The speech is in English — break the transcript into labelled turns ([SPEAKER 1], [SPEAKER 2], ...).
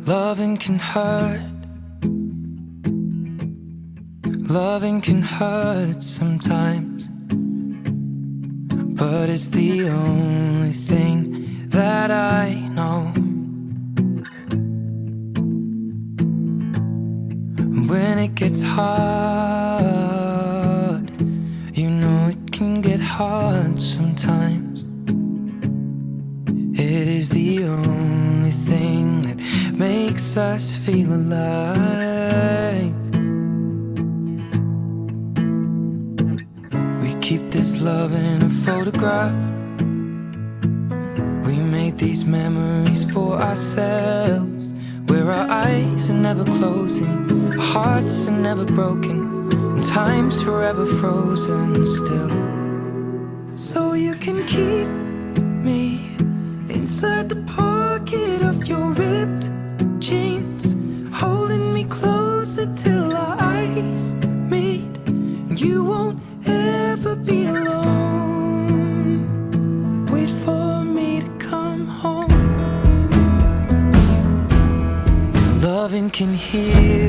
[SPEAKER 1] Loving can hurt. Loving can hurt sometimes, but it's the only thing that I know. When it gets hard, you know it can get hard sometimes. It is the only thing that makes us feel alive. We keep this love in a photograph. We made these memories for ourselves, where our eyes are never closing, our hearts are never broken, and time's forever frozen still. So you can keep me inside the pocket of your ripped jeans, holding me closer till our eyes meet, and you won't ever be alone. Wait for me to come home. Loving can heal.